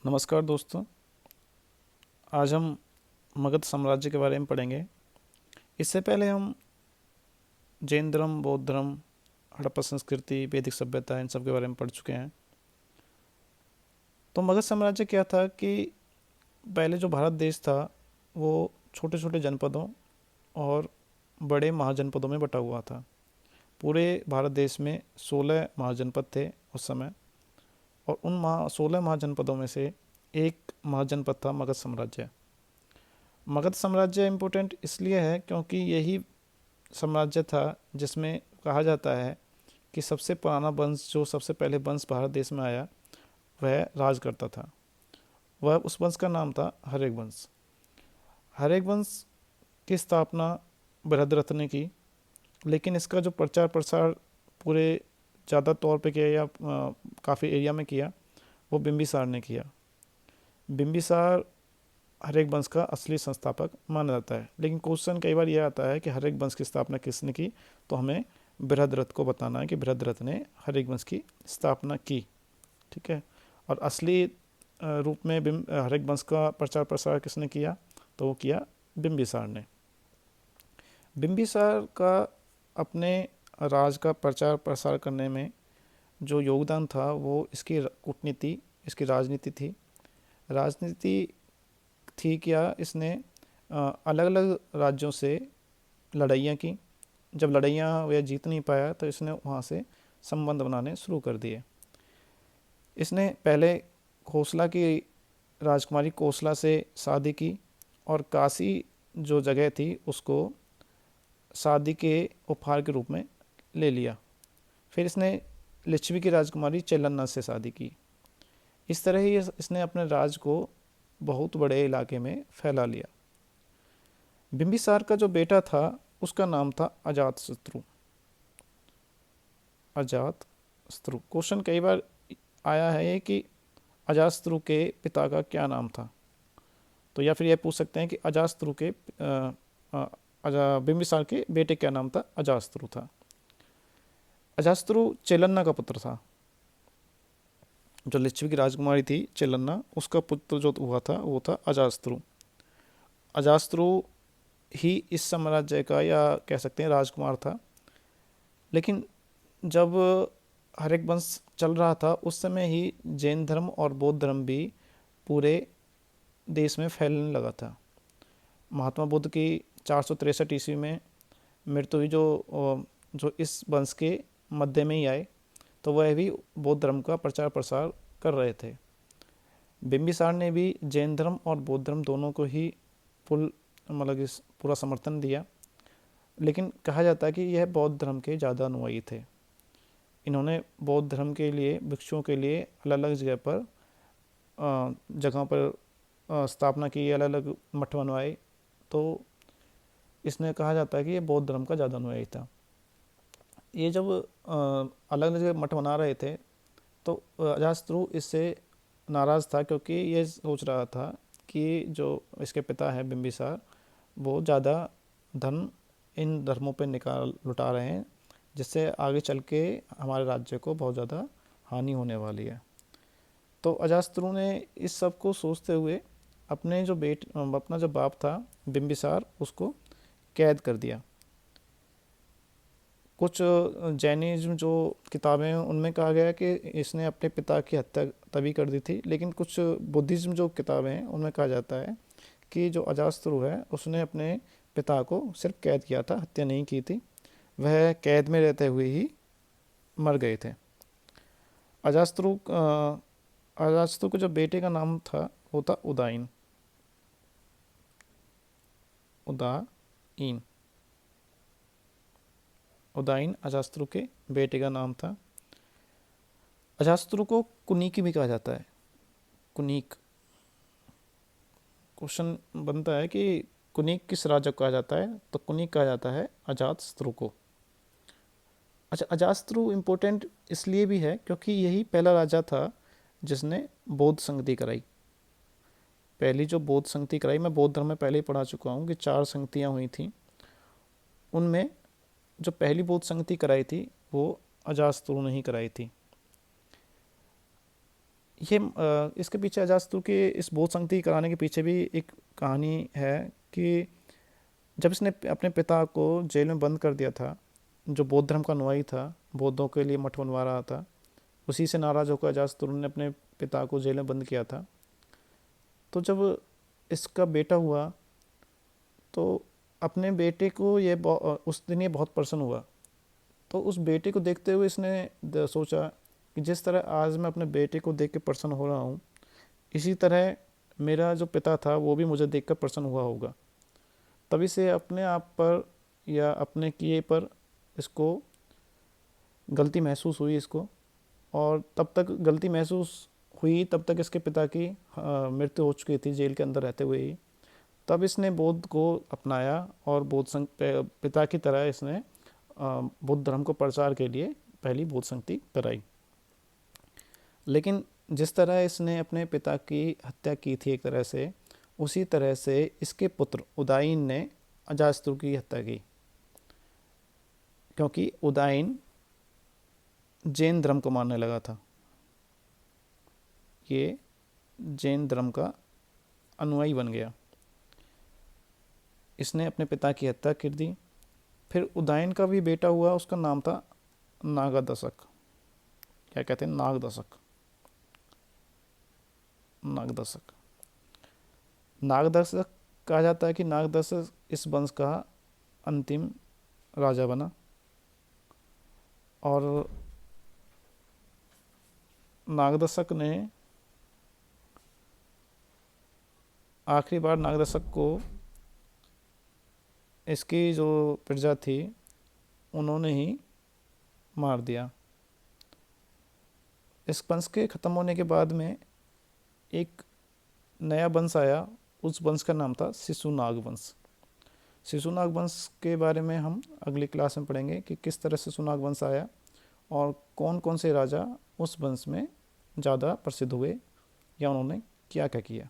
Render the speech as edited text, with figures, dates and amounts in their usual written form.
नमस्कार दोस्तों। आज हम मगध साम्राज्य के बारे में पढ़ेंगे। इससे पहले हम जैन धर्म, बौद्ध धर्म, हड़प्पा संस्कृति, वैदिक सभ्यता, इन सब के बारे में पढ़ चुके हैं। तो मगध साम्राज्य क्या था कि पहले जो भारत देश था वो छोटे छोटे जनपदों और बड़े महाजनपदों में बटा हुआ था। पूरे भारत देश में 16 महाजनपद थे उस समय, और उन 16 महाजनपदों में से एक महाजनपद था मगध साम्राज्य। मगध साम्राज्य इम्पोर्टेंट इसलिए है क्योंकि यही साम्राज्य था जिसमें कहा जाता है कि सबसे पुराना वंश, जो सबसे पहले वंश भारत देश में आया, वह राज करता था। वह उस वंश का नाम था हर्यक वंश। हर्यक वंश की स्थापना बृहद्रथ ने की, लेकिन इसका जो प्रचार प्रसार पूरे ज़्यादा तौर पे किया या काफ़ी एरिया में किया, वो बिंबिसार ने किया। बिंबिसार हर्यक वंश का असली संस्थापक माना जाता है। लेकिन क्वेश्चन कई बार यह आता है कि हर्यक वंश की स्थापना किसने की, तो हमें बृहद्रथ को बताना है कि बृहद्रथ ने हर्यक वंश की स्थापना की। ठीक है। और असली रूप में हर्यक वंश का प्रचार प्रसार किसने किया, तो वो किया बिंबिसार ने। बिंबिसार का अपने राज का प्रचार प्रसार करने में जो योगदान था वो इसकी कूटनीति, इसकी राजनीति थी। राजनीति थी क्या, इसने अलग अलग राज्यों से लड़ाइयाँ की। जब लड़ाइयाँ वह जीत नहीं पाया तो इसने वहाँ से संबंध बनाने शुरू कर दिए। इसने पहले खोसला की राजकुमारी कोसला से शादी की और काशी जो जगह थी उसको शादी के उपहार के रूप में ले लिया। फिर इसने लिच्छवी की राजकुमारी चेलन्ना से शादी की। इस तरह ही इसने अपने राज को बहुत बड़े इलाके में फैला लिया। बिंबिसार का जो बेटा था उसका नाम था अजातशत्रु। अजातशत्रु क्वेश्चन कई बार आया है कि अजातशत्रु के पिता का क्या नाम था, तो या फिर यह पूछ सकते हैं कि अजातशत्रु के बिंबिसार के बेटे क्या नाम था। अजातशत्रु था। अजातशत्रु चेलन्ना का पुत्र था। जो लिच्छवी की राजकुमारी थी चेलन्ना, उसका पुत्र जो हुआ था वो था अजातशत्रु। अजातशत्रु ही इस साम्राज्य का, या कह सकते हैं, राजकुमार था। लेकिन जब हर्यक वंश चल रहा था उस समय ही जैन धर्म और बौद्ध धर्म भी पूरे देश में फैलने लगा था। महात्मा बुद्ध की 463 ईस्वी में मृत्यु हुई, जो इस वंश के मध्य में ही आए, तो वह भी बौद्ध धर्म का प्रचार प्रसार कर रहे थे। बिंबिसार ने भी जैन धर्म और बौद्ध धर्म दोनों को ही पूरा समर्थन दिया। लेकिन कहा जाता है कि यह बौद्ध धर्म के ज़्यादा अनुयायी थे। इन्होंने बौद्ध धर्म के लिए, भिक्षुओं के लिए अलग अलग जगहों पर स्थापना की, अलग अलग मठ बनवाए। तो इसने कहा जाता है कि ये बौद्ध धर्म का ज़्यादा अनुयायी था। ये जब अलग अलग जगह मठ बना रहे थे तो अजातशत्रु इससे नाराज़ था, क्योंकि ये सोच रहा था कि जो इसके पिता है बिंबिसार, वो ज़्यादा धन इन धर्मों पे लुटा रहे हैं, जिससे आगे चल के हमारे राज्य को बहुत ज़्यादा हानि होने वाली है। तो अजातशत्रु ने इस सब को सोचते हुए अपना जो बाप था बिंबिसार, उसको कैद कर दिया। कुछ जैनिज्म जो किताबें हैं उनमें कहा गया है कि इसने अपने पिता की हत्या तभी कर दी थी। लेकिन कुछ बुद्धिज्म जो किताबें हैं उनमें कहा जाता है कि जो अजातशत्रु है उसने अपने पिता को सिर्फ कैद किया था, हत्या नहीं की थी। वह कैद में रहते हुए ही मर गए थे। अजातशत्रु अजातशत्रु के जो बेटे का नाम था वो था उदाइन। उदाइन उदाइन अजातशत्रु के बेटे का नाम था। अजातशत्रु को कुनीक भी कहा जाता है। कुनीक। क्वेश्चन बनता है कि कुनीक किस राजा को कहा जाता है, तो कुनीक कहा जाता है अजातशत्रु को। अच्छा, अजातशत्रु इम्पोर्टेंट इसलिए भी है क्योंकि यही पहला राजा था जिसने बौद्ध संगति कराई। पहली जो बौद्ध संगति कराई, मैं बौद्ध धर्म में पहले ही पढ़ा चुका हूँ कि 4 संगतियाँ हुई थी। उनमें जो पहली बौद्ध संगति कराई थी वो अजातशत्रु ने ही कराई थी। ये इसके पीछे अजातशत्रु के इस बोध संगति कराने के पीछे भी एक कहानी है कि जब इसने अपने पिता को जेल में बंद कर दिया था, जो बौद्ध धर्म का अनुयायी था, बौद्धों के लिए मठ बनवा रहा था, उसी से नाराज़ होकर अजातशत्रु ने अपने पिता को जेल में बंद किया था। तो जब इसका बेटा हुआ तो अपने बेटे को उस दिन ये बहुत प्रसन्न हुआ। तो उस बेटे को देखते हुए इसने सोचा कि जिस तरह आज मैं अपने बेटे को देख के प्रसन्न हो रहा हूँ, इसी तरह मेरा जो पिता था वो भी मुझे देखकर प्रसन्न हुआ होगा। तभी से अपने आप पर या अपने किए पर इसको गलती महसूस हुई इसको, और तब तक गलती महसूस हुई तब तक इसके पिता की मृत्यु हो चुकी थी जेल के अंदर रहते हुए ही। तब इसने बौद्ध को अपनाया और पिता की तरह इसने बौद्ध धर्म को प्रचार के लिए पहली बौद्ध संगति कराई। लेकिन जिस तरह इसने अपने पिता की हत्या की थी एक तरह से, उसी तरह से इसके पुत्र उदायन ने अजातशत्रु की हत्या की, क्योंकि उदायन जैन धर्म को मानने लगा था। ये जैन धर्म का अनुयायी बन गया। इसने अपने पिता की हत्या कर दी। फिर उदायन का भी बेटा हुआ, उसका नाम था नागदशक। क्या कहते हैं? नागदशक। नागदशक नागदशक कहा जाता है कि नागदशक इस वंश का अंतिम राजा बना। और नागदशक ने आखिरी बार नागदशक को इसकी जो प्रजा थी उन्होंने ही मार दिया। इस वंश के ख़त्म होने के बाद में एक नया वंश आया। उस वंश का नाम था शिशुनाग वंश। शिशुनाग वंश के बारे में हम अगली क्लास में पढ़ेंगे कि किस तरह शिशुनाग वंश आया और कौन कौन से राजा उस वंश में ज़्यादा प्रसिद्ध हुए या उन्होंने क्या क्या किया।